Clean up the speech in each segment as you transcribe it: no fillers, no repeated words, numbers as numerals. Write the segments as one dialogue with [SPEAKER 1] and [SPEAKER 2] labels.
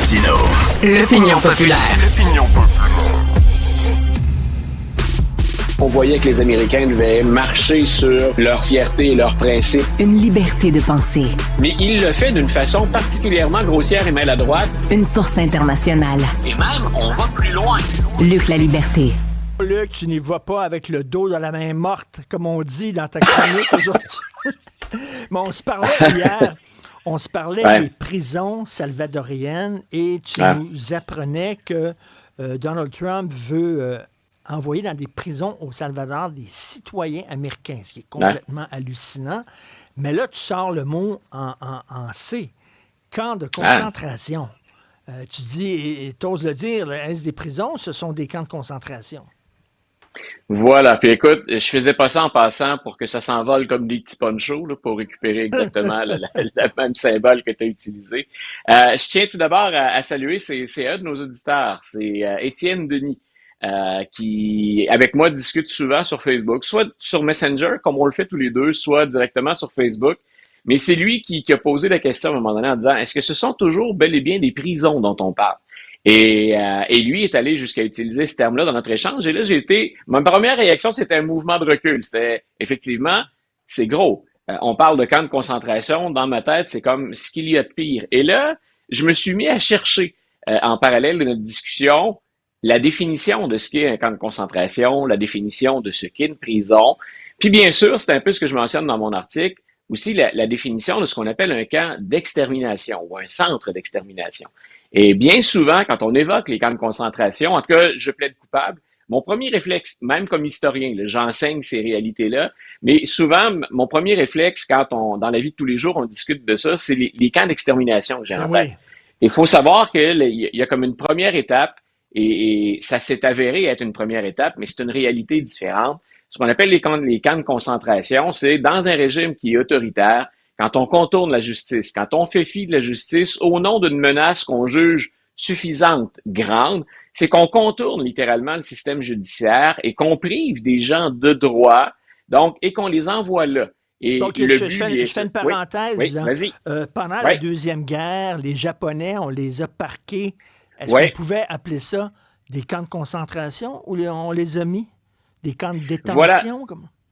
[SPEAKER 1] Martino.
[SPEAKER 2] L'opinion populaire.
[SPEAKER 3] On voyait que les Américains devaient marcher sur leur fierté et leurs principes.
[SPEAKER 4] Une liberté de penser.
[SPEAKER 3] Mais il le fait d'une façon particulièrement grossière et maladroite.
[SPEAKER 4] Une force internationale.
[SPEAKER 3] Et même, on va plus loin.
[SPEAKER 4] Luc La Liberté.
[SPEAKER 5] Luc, tu n'y vas pas avec le dos dans la main morte, comme on dit dans ta chronique aujourd'hui. Mais on se parlait hier. On se parlait des prisons salvadoriennes et tu nous apprenais que Donald Trump veut envoyer dans des prisons au Salvador des citoyens américains, ce qui est complètement hallucinant. Mais là, tu sors le mot en C, camp de concentration. Tu dis, et t'oses le dire, est-ce des prisons? Ce sont des camps de concentration.
[SPEAKER 3] Voilà, puis écoute, je faisais pas ça en passant pour que ça s'envole comme des petits ponchos, là, pour récupérer exactement le même symbole que tu as utilisé. Je tiens tout d'abord à saluer, c'est un de nos auditeurs, c'est Étienne Denis, qui, avec moi, discute souvent sur Facebook, soit sur Messenger, comme on le fait tous les deux, soit directement sur Facebook. Mais c'est lui qui a posé la question à un moment donné en disant, est-ce que ce sont toujours bel et bien des prisons dont on parle? Et lui est allé jusqu'à utiliser ce terme-là dans notre échange. Et là, ma première réaction, c'était un mouvement de recul. C'était, effectivement, c'est gros. On parle de camp de concentration. Dans ma tête, c'est comme ce qu'il y a de pire. Et là, je me suis mis à chercher, en parallèle de notre discussion, la définition de ce qu'est un camp de concentration, la définition de ce qu'est une prison. Puis bien sûr, c'est un peu ce que je mentionne dans mon article, aussi la définition de ce qu'on appelle un camp d'extermination ou un centre d'extermination. Et bien souvent, quand on évoque les camps de concentration, en tout cas, je plaide coupable, mon premier réflexe, même comme historien, là, j'enseigne ces réalités-là, mais souvent, mon premier réflexe, dans la vie de tous les jours, on discute de ça, c'est les camps d'extermination que j'ai en tête. Il faut savoir qu'il y a comme une première étape, et ça s'est avéré être une première étape, mais c'est une réalité différente. Ce qu'on appelle les camps de concentration, c'est dans un régime qui est autoritaire, quand on contourne la justice, quand on fait fi de la justice au nom d'une menace qu'on juge suffisante, grande, c'est qu'on contourne littéralement le système judiciaire et qu'on prive des gens de droit, donc, et qu'on les envoie là. Et
[SPEAKER 5] donc, je fais une parenthèse.
[SPEAKER 3] Oui,
[SPEAKER 5] là.
[SPEAKER 3] Vas-y.
[SPEAKER 5] Pendant la Deuxième Guerre, les Japonais, on les a parqués. Est-ce qu'on pouvait appeler ça des camps de concentration ou on les a mis? Des camps de détention?
[SPEAKER 3] Voilà.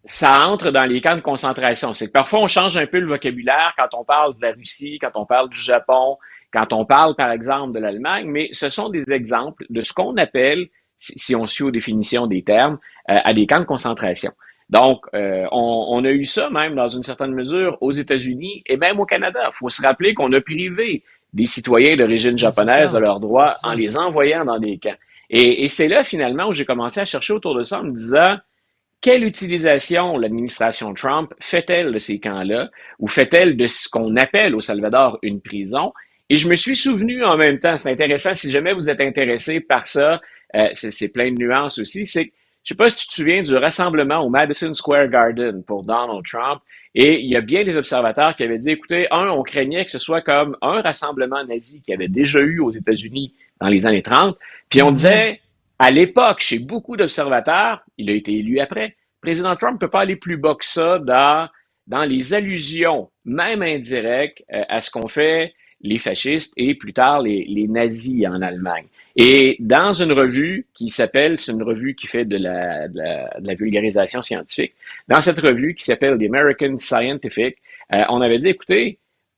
[SPEAKER 3] Ça entre dans les camps de concentration. C'est que parfois, on change un peu le vocabulaire quand on parle de la Russie, quand on parle du Japon, quand on parle, par exemple, de l'Allemagne, mais ce sont des exemples de ce qu'on appelle, si on suit aux définitions des termes, à des camps de concentration. Donc, on a eu ça même dans une certaine mesure aux États-Unis et même au Canada. Il faut se rappeler qu'on a privé des citoyens d'origine japonaise de leurs droits en les envoyant dans des camps. Et c'est là, finalement, où j'ai commencé à chercher autour de ça en me disant, quelle utilisation l'administration Trump fait-elle de ces camps-là ou fait-elle de ce qu'on appelle au Salvador une prison? Et je me suis souvenu en même temps, c'est intéressant, si jamais vous êtes intéressé par ça, c'est plein de nuances aussi, c'est que je sais pas si tu te souviens du rassemblement au Madison Square Garden pour Donald Trump, et il y a bien des observateurs qui avaient dit, écoutez, on craignait que ce soit comme un rassemblement nazi qu'il y avait déjà eu aux États-Unis dans les années 30, puis on disait, à l'époque, chez beaucoup d'observateurs, il a été élu après, le président Trump ne peut pas aller plus bas que ça dans les allusions, même indirectes, à ce qu'ont fait les fascistes et plus tard les nazis en Allemagne. Et dans une revue c'est une revue qui fait de la vulgarisation scientifique, dans cette revue qui s'appelle The American Scientific, on avait dit, écoutez,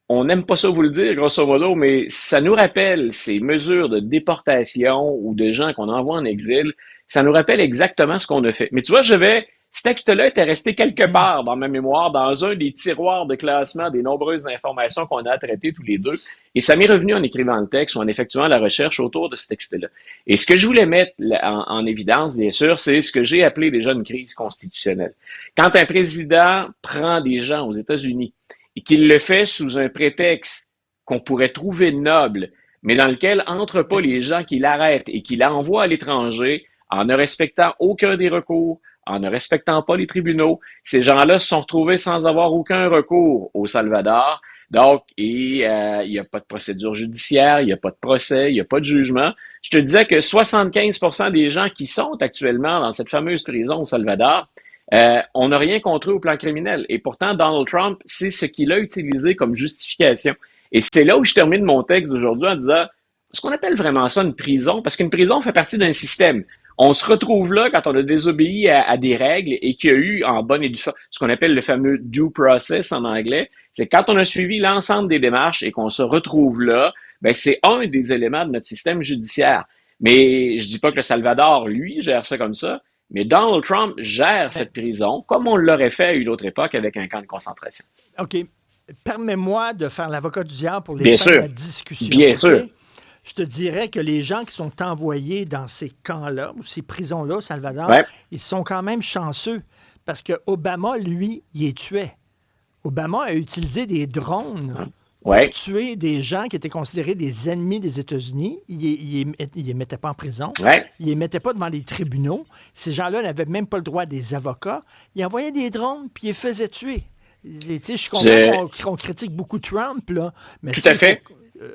[SPEAKER 3] on n'aime pas ça vous le dire, grosso modo, mais ça nous rappelle ces mesures de déportation ou de gens qu'on envoie en exil, ça nous rappelle exactement ce qu'on a fait. Mais tu vois, ce texte-là était resté quelque part dans ma mémoire, dans un des tiroirs de classement des nombreuses informations qu'on a traitées tous les deux, et ça m'est revenu en écrivant le texte ou en effectuant la recherche autour de ce texte-là. Et ce que je voulais mettre en évidence, bien sûr, c'est ce que j'ai appelé déjà une crise constitutionnelle. Quand un président prend des gens aux États-Unis et qu'il le fait sous un prétexte qu'on pourrait trouver noble, mais dans lequel entrent pas les gens qu'il arrête et qu'il envoie à l'étranger en ne respectant aucun des recours, en ne respectant pas les tribunaux, ces gens-là se sont retrouvés sans avoir aucun recours au Salvador. Donc, il n'y a pas de procédure judiciaire, il n'y a pas de procès, il n'y a pas de jugement. Je te disais que 75% des gens qui sont actuellement dans cette fameuse prison au Salvador, on n'a rien contre eux au plan criminel. Et pourtant, Donald Trump, c'est ce qu'il a utilisé comme justification. Et c'est là où je termine mon texte d'aujourd'hui en disant, ce qu'on appelle vraiment ça une prison, parce qu'une prison fait partie d'un système. On se retrouve là quand on a désobéi à des règles et qu'il y a eu en bonne et due forme ce qu'on appelle le fameux due process en anglais. C'est quand on a suivi l'ensemble des démarches et qu'on se retrouve là, ben c'est un des éléments de notre système judiciaire. Mais je dis pas que le Salvador, lui, gère ça comme ça, mais Donald Trump gère cette prison comme on l'aurait fait à une autre époque avec un camp de concentration.
[SPEAKER 5] OK. Permets-moi de faire l'avocat du diable pour les
[SPEAKER 3] Bien
[SPEAKER 5] fins de
[SPEAKER 3] sûr.
[SPEAKER 5] la discussion.
[SPEAKER 3] Bien
[SPEAKER 5] OK?
[SPEAKER 3] sûr.
[SPEAKER 5] Je te dirais que les gens qui sont envoyés dans ces camps-là, ou ces prisons-là, au Salvador,
[SPEAKER 3] Ouais.
[SPEAKER 5] ils sont quand même chanceux. Parce que Obama, lui, il les tuait. Obama a utilisé des drones pour
[SPEAKER 3] Ouais.
[SPEAKER 5] tuer des gens qui étaient considérés des ennemis des États-Unis. Il les mettait pas en prison.
[SPEAKER 3] Ouais.
[SPEAKER 5] Il les mettait pas devant les tribunaux. Ces gens-là n'avaient même pas le droit des avocats. Il envoyait des drones, puis il les faisait tuer. Tu sais, je comprends qu'on critique beaucoup Trump, là, mais
[SPEAKER 3] Tout à fait.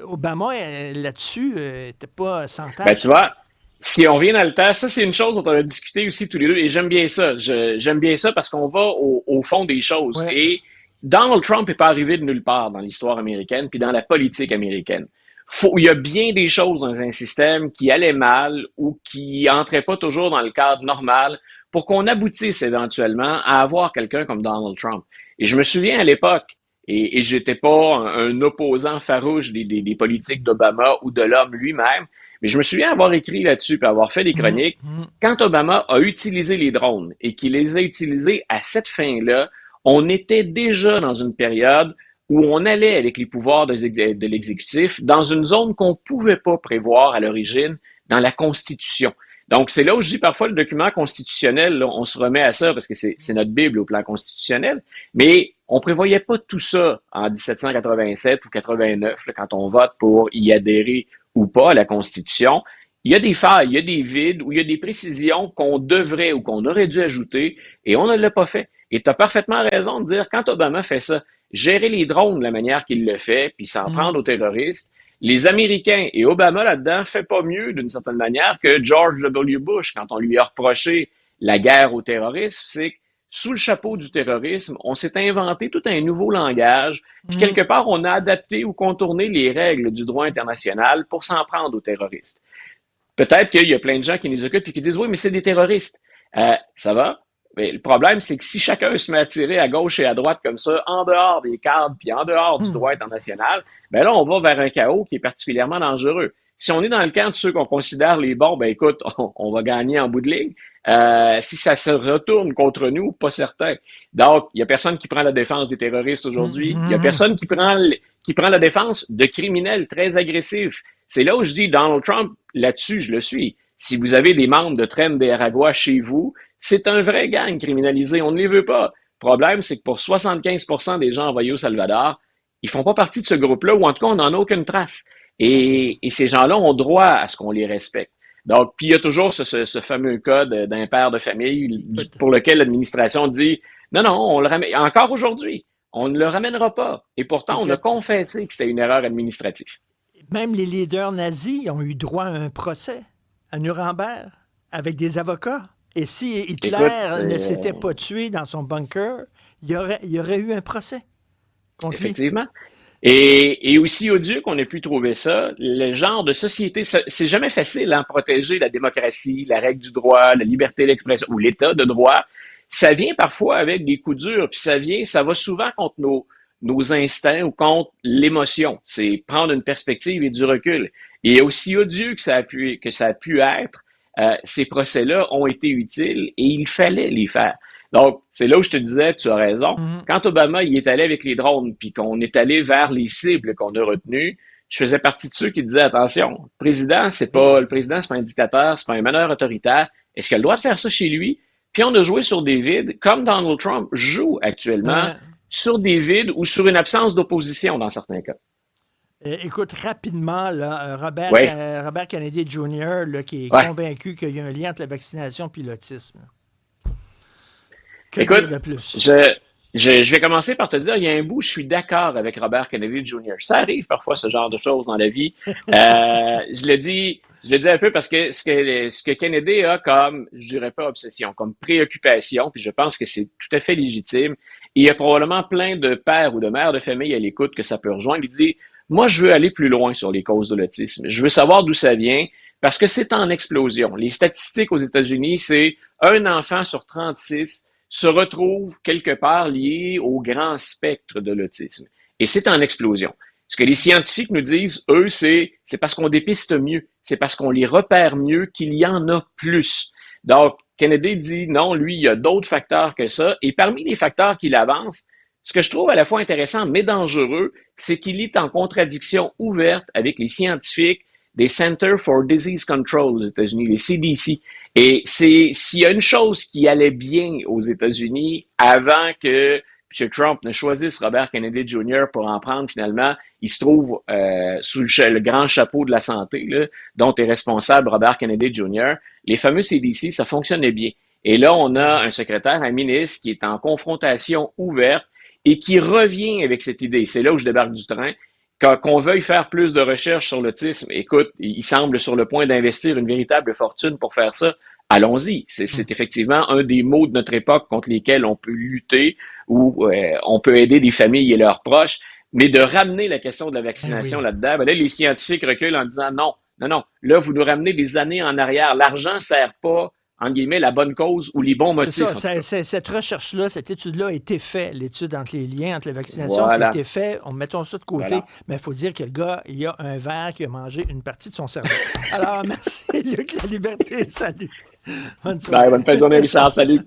[SPEAKER 5] Obama, là-dessus, n'était pas sans tâche.
[SPEAKER 3] Ben, tu vois, si on revient dans le temps, ça, c'est une chose dont on a discuté aussi tous les deux, et j'aime bien ça. J'aime bien ça parce qu'on va au fond des choses.
[SPEAKER 5] Ouais.
[SPEAKER 3] Et Donald Trump n'est pas arrivé de nulle part dans l'histoire américaine, puis dans la politique américaine. Il y a bien des choses dans un système qui allaient mal ou qui entraient pas toujours dans le cadre normal pour qu'on aboutisse éventuellement à avoir quelqu'un comme Donald Trump. Et je me souviens à l'époque, et j'étais pas un opposant farouche des politiques d'Obama ou de l'homme lui-même, mais je me souviens avoir écrit là-dessus puis avoir fait des chroniques. Quand Obama a utilisé les drones et qu'il les a utilisés à cette fin-là, on était déjà dans une période où on allait avec les pouvoirs de l'exécutif dans une zone qu'on pouvait pas prévoir à l'origine dans la Constitution. Donc, c'est là où je dis parfois le document constitutionnel, là, on se remet à ça parce que c'est notre Bible au plan constitutionnel, mais on prévoyait pas tout ça en 1787 ou 89, là, quand on vote pour y adhérer ou pas à la Constitution. Il y a des failles, il y a des vides, ou il y a des précisions qu'on devrait ou qu'on aurait dû ajouter, et on ne l'a pas fait. Et tu as parfaitement raison de dire, quand Obama fait ça, gérer les drones de la manière qu'il le fait, puis s'en prendre aux terroristes, les Américains, et Obama là-dedans, fait pas mieux d'une certaine manière que George W. Bush, quand on lui a reproché la guerre au terrorisme, c'est que sous le chapeau du terrorisme, on s'est inventé tout un nouveau langage, puis quelque part, on a adapté ou contourné les règles du droit international pour s'en prendre aux terroristes. Peut-être qu'il y a plein de gens qui nous occupent et qui disent « Oui, mais c'est des terroristes. » Ça va? Mais le problème, c'est que si chacun se met à tirer à gauche et à droite comme ça, en dehors des cadres puis en dehors du droit international, ben là, on va vers un chaos qui est particulièrement dangereux. Si on est dans le camp de ceux qu'on considère les bons, ben écoute, on va gagner en bout de ligne. Si ça se retourne contre nous, pas certain. Donc, il y a personne qui prend la défense des terroristes aujourd'hui. Il y a personne qui prend la défense de criminels très agressifs. C'est là où je dis Donald Trump, là-dessus, je le suis. Si vous avez des membres de Tren de Aragua chez vous, c'est un vrai gang criminalisé. On ne les veut pas. Le problème, c'est que pour 75% des gens envoyés au Salvador, ils font pas partie de ce groupe-là, ou en tout cas, on n'en a aucune trace. Et ces gens-là ont droit à ce qu'on les respecte. Donc, puis il y a toujours ce fameux cas d'un père de famille pour lequel l'administration dit non, on le ramène. Encore aujourd'hui, on ne le ramènera pas. Et pourtant, on a confessé que c'était une erreur administrative.
[SPEAKER 5] Même les leaders nazis ont eu droit à un procès à Nuremberg avec des avocats. Et si Hitler ne s'était pas tué dans son bunker, il y aurait eu un procès contre lui.
[SPEAKER 3] Effectivement. Et aussi odieux qu'on ait pu trouver ça, le genre de société, c'est jamais facile, hein, protéger la démocratie, la règle du droit, la liberté d'expression ou l'état de droit. Ça vient parfois avec des coups durs, puis ça va souvent contre nos instincts ou contre l'émotion. C'est prendre une perspective et du recul. Et aussi odieux que ça a pu être, ces procès-là ont été utiles et il fallait les faire. Donc, c'est là où je te disais, tu as raison. Quand Obama y est allé avec les drones, puis qu'on est allé vers les cibles qu'on a retenues, je faisais partie de ceux qui disaient, attention, le président, c'est pas un dictateur, c'est pas un meneur autoritaire. Est-ce qu'il a le droit de faire ça chez lui? Puis on a joué sur des vides, comme Donald Trump joue actuellement, sur des vides ou sur une absence d'opposition dans certains cas.
[SPEAKER 5] Écoute, rapidement, là, Robert Kennedy Jr., là, qui est convaincu qu'il y a un lien entre la vaccination et l'autisme.
[SPEAKER 3] Écoute,
[SPEAKER 5] de plus?
[SPEAKER 3] Je vais commencer par te dire, il y a un bout, je suis d'accord avec Robert Kennedy Jr. Ça arrive parfois, ce genre de choses dans la vie. Je le dis un peu parce que ce que Kennedy a comme, je dirais pas obsession, comme préoccupation, puis je pense que c'est tout à fait légitime. Et il y a probablement plein de pères ou de mères de famille à l'écoute que ça peut rejoindre. Il dit, Moi, je veux aller plus loin sur les causes de l'autisme. Je veux savoir d'où ça vient parce que c'est en explosion. Les statistiques aux États-Unis, c'est un enfant sur 36 se retrouve quelque part lié au grand spectre de l'autisme. Et c'est en explosion. Ce que les scientifiques nous disent, eux, c'est parce qu'on dépiste mieux, c'est parce qu'on les repère mieux qu'il y en a plus. Donc, Kennedy dit non, lui, il y a d'autres facteurs que ça. Et parmi les facteurs qu'il avance, ce que je trouve à la fois intéressant mais dangereux, c'est qu'il est en contradiction ouverte avec les scientifiques des Center for Disease Control aux États-Unis, les CDC. Et s'il y a une chose qui allait bien aux États-Unis avant que M. Trump ne choisisse Robert Kennedy Jr. pour en prendre finalement, il se trouve sous le grand chapeau de la santé, là, dont est responsable Robert Kennedy Jr. Les fameux CDC, ça fonctionnait bien. Et là, on a un secrétaire, un ministre qui est en confrontation ouverte et qui revient avec cette idée. C'est là où je débarque du train. Qu'on veuille faire plus de recherches sur l'autisme, écoute, il semble sur le point d'investir une véritable fortune pour faire ça. Allons-y. C'est effectivement un des maux de notre époque contre lesquels on peut lutter ou on peut aider des familles et leurs proches. Mais de ramener la question de la vaccination là-dedans, ben là, les scientifiques reculent en disant non, là, vous nous ramenez des années en arrière. L'argent sert pas, entre guillemets, la bonne cause ou les bons motifs.
[SPEAKER 5] Cette recherche-là, cette étude-là a été faite, l'étude entre les liens entre les vaccinations,
[SPEAKER 3] voilà.
[SPEAKER 5] Ça a été fait, mettons ça de côté,
[SPEAKER 3] voilà.
[SPEAKER 5] Mais il faut dire que le gars, il a un verre qui a mangé une partie de son cerveau. Alors, merci Luc La Liberté, salut.
[SPEAKER 3] Bonne fin de journée, Richard, salut.